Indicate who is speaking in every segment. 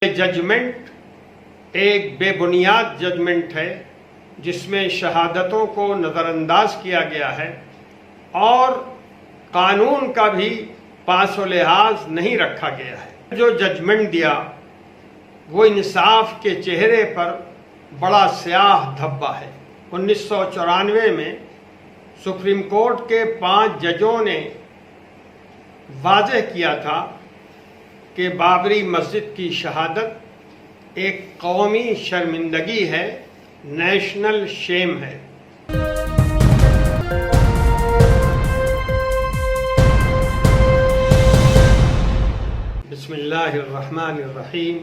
Speaker 1: Judgement एक बेबुनियाद judgement है जिसमें शहादतों को नज़रअंदाज किया गया है और कानून का भी पासो लिहाज नहीं रखा गया है। जो जजमेंट दिया वो इंसाफ के चेहरे पर बड़ा स्याह धब्बा है। 1994 में सुप्रीम कोर्ट के 5 जजों ने वाज़ेह किया था कि बाबरी मस्जिद की शहादत एक कौमी शर्मिंदगी है, नेशनल शेम है। बिस्मिल्लाहिर्रहमानिर्रहीम।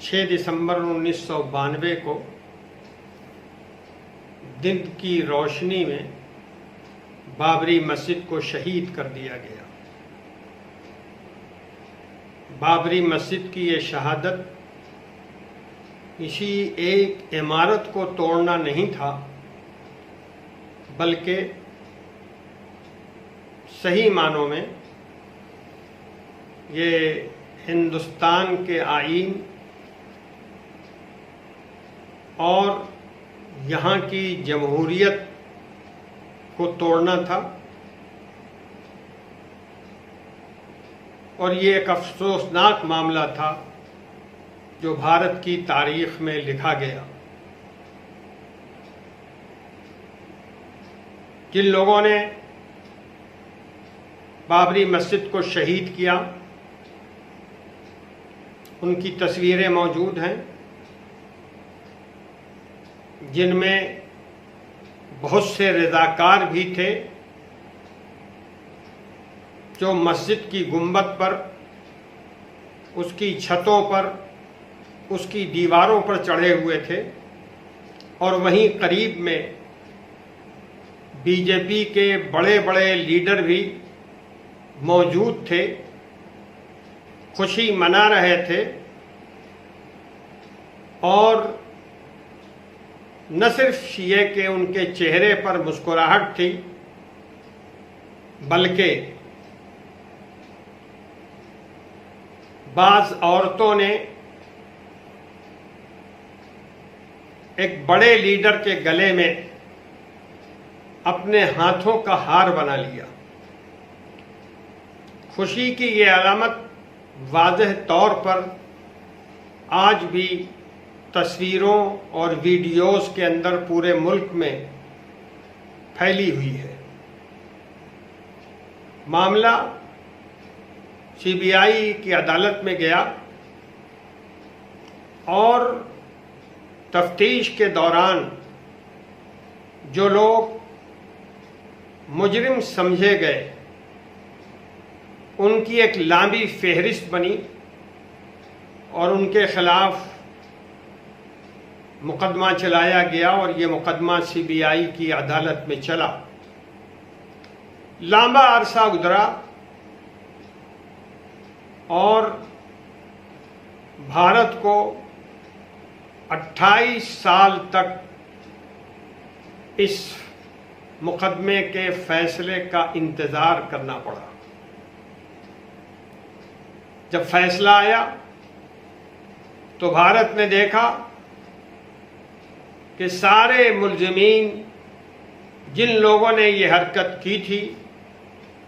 Speaker 1: 6 दिसंबर 1992 को दिन की रोशनी में बाबरी मस्जिद को शहीद कर दिया गया। बाबरी मस्जिद की ये शहादत किसी एक इमारत को तोड़ना नहीं था, बल्कि सही मानों में ये हिंदुस्तान के आईन और यहाँ की जमहूरियत को तोड़ना था। और ये एक अफसोसनाक मामला था जो भारत की तारीख में लिखा गया। जिन लोगों ने बाबरी मस्जिद को शहीद किया उनकी तस्वीरें मौजूद हैं, जिनमें बहुत से रज़ाकार भी थे जो मस्जिद की गुंबद पर, उसकी छतों पर, उसकी दीवारों पर चढ़े हुए थे। और वहीं करीब में बीजेपी के बड़े बड़े लीडर भी मौजूद थे, खुशी मना रहे थे। और न सिर्फ ये कि उनके चेहरे पर मुस्कुराहट थी, बल्कि बाज़ औरतों ने एक बड़े लीडर के गले में अपने हाथों का हार बना लिया। खुशी की ये अलामत वाज़ेह तौर पर आज भी तस्वीरों और वीडियोस के अंदर पूरे मुल्क में फैली हुई है। मामला सीबीआई की अदालत में गया और तफ्तीश के दौरान जो लोग मुजरिम समझे गए उनकी एक लंबी फहरिस्त बनी और उनके खिलाफ मुकदमा चलाया गया। और ये मुकदमा सीबीआई की अदालत में चला। लंबा अरसा गुजरा और भारत को 28 साल तक इस मुकदमे के फैसले का इंतज़ार करना पड़ा। जब फैसला आया तो भारत ने देखा कि सारे मुल्ज़िमीन जिन लोगों ने ये हरकत की थी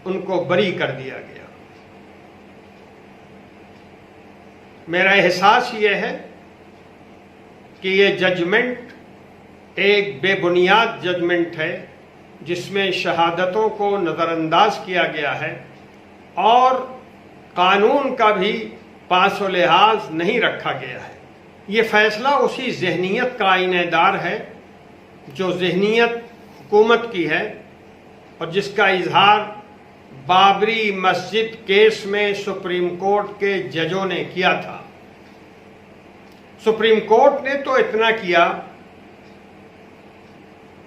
Speaker 1: उनको बरी कर दिया गया। मेरा एहसास ये है कि ये जजमेंट एक बेबुनियाद जजमेंट है जिसमें शहादतों को नज़रअंदाज किया गया है और कानून का भी पासो लिहाज नहीं रखा गया है। ये फैसला उसी जहनीत का आईनेदार है जो जहनीत हुकूमत की है और जिसका इजहार बाबरी मस्जिद केस में सुप्रीम कोर्ट के जजों ने किया था। सुप्रीम कोर्ट ने तो इतना किया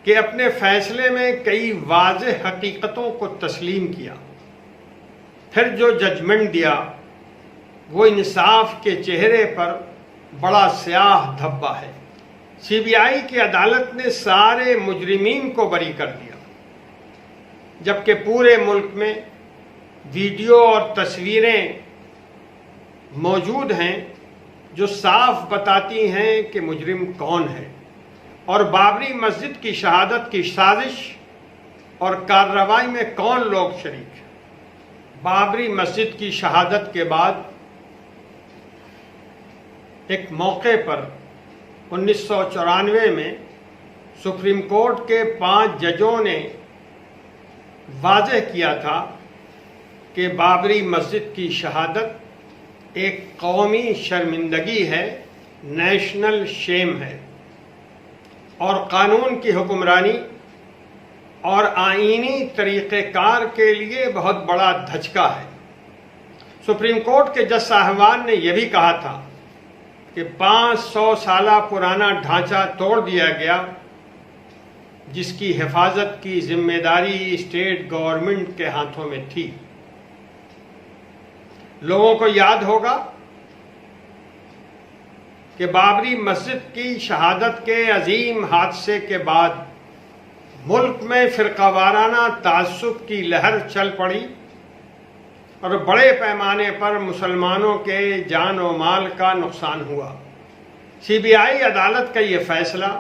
Speaker 1: कि अपने फैसले में कई वाज़ेह हकीकतों को तस्लीम किया। फिर जो जजमेंट दिया वो इंसाफ के चेहरे पर बड़ा स्याह धब्बा है। सीबीआई की अदालत ने सारे मुजरिमीन को बरी कर दिया, जबकि पूरे मुल्क में वीडियो और तस्वीरें मौजूद हैं जो साफ बताती हैं कि मुजरिम कौन है और बाबरी मस्जिद की शहादत की साजिश और कार्रवाई में कौन लोग शरीक हैं। बाबरी मस्जिद की शहादत के बाद एक मौके पर 1994 में सुप्रीम कोर्ट के 5 जजों ने वाज़ेह किया था कि बाबरी मस्जिद की शहादत एक कौमी शर्मिंदगी है, नेशनल शेम है और कानून की हुक्मरानी और आईनी तरीक़ेकार के लिए बहुत बड़ा धचका है। सुप्रीम कोर्ट के जज साहिबान ने यह भी कहा था कि 500 साल पुराना ढांचा तोड़ दिया गया, जिसकी हिफाजत की जिम्मेदारी स्टेट गवर्नमेंट के हाथों में थी। लोगों को याद होगा कि बाबरी मस्जिद की शहादत के अजीम हादसे के बाद मुल्क में फिरकावाराना तासुब की लहर चल पड़ी और बड़े पैमाने पर मुसलमानों के जान और माल का नुकसान हुआ। सीबीआई अदालत का ये फैसला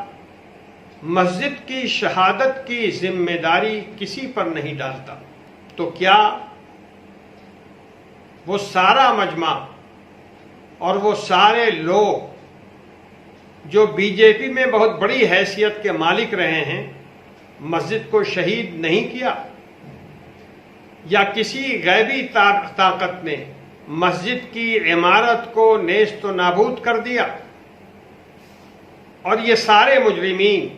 Speaker 1: मस्जिद की शहादत की जिम्मेदारी किसी पर नहीं डालता, तो क्या वो सारा मजमा और वो सारे लोग जो बीजेपी में बहुत बड़ी हैसियत के मालिक रहे हैं, मस्जिद को शहीद नहीं किया? या किसी गैबी ताकत ने मस्जिद की इमारत को नेस्त नाबूद कर दिया? और ये सारे मुजरिमीन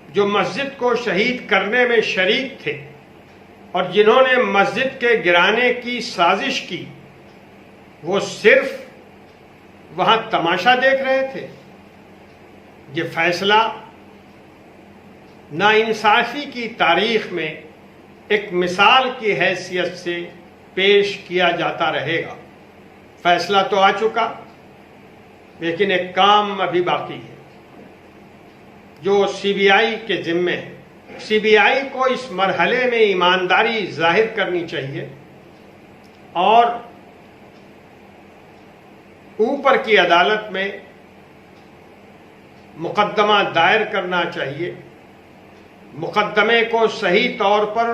Speaker 1: जो मस्जिद को शहीद करने में शरीक थे और जिन्होंने मस्जिद के गिराने की साजिश की, वो सिर्फ वहां तमाशा देख रहे थे। ये फैसला नाइंसाफी की तारीख में एक मिसाल की हैसियत से पेश किया जाता रहेगा। फैसला तो आ चुका, लेकिन एक काम अभी बाकी है जो सीबीआई के जिम्मे है। सीबीआई को इस मरहले में ईमानदारी जाहिर करनी चाहिए और ऊपर की अदालत में मुकदमा दायर करना चाहिए। मुकदमे को सही तौर पर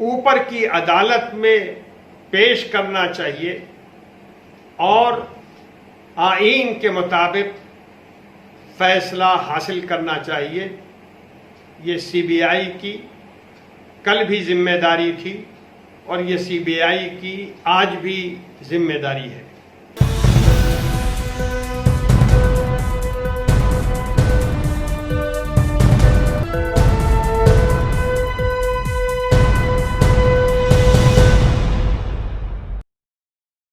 Speaker 1: ऊपर की अदालत में पेश करना चाहिए और आईन के मुताबिक फैसला हासिल करना चाहिए। ये सीबीआई की कल भी जिम्मेदारी थी और ये सीबीआई की आज भी जिम्मेदारी है।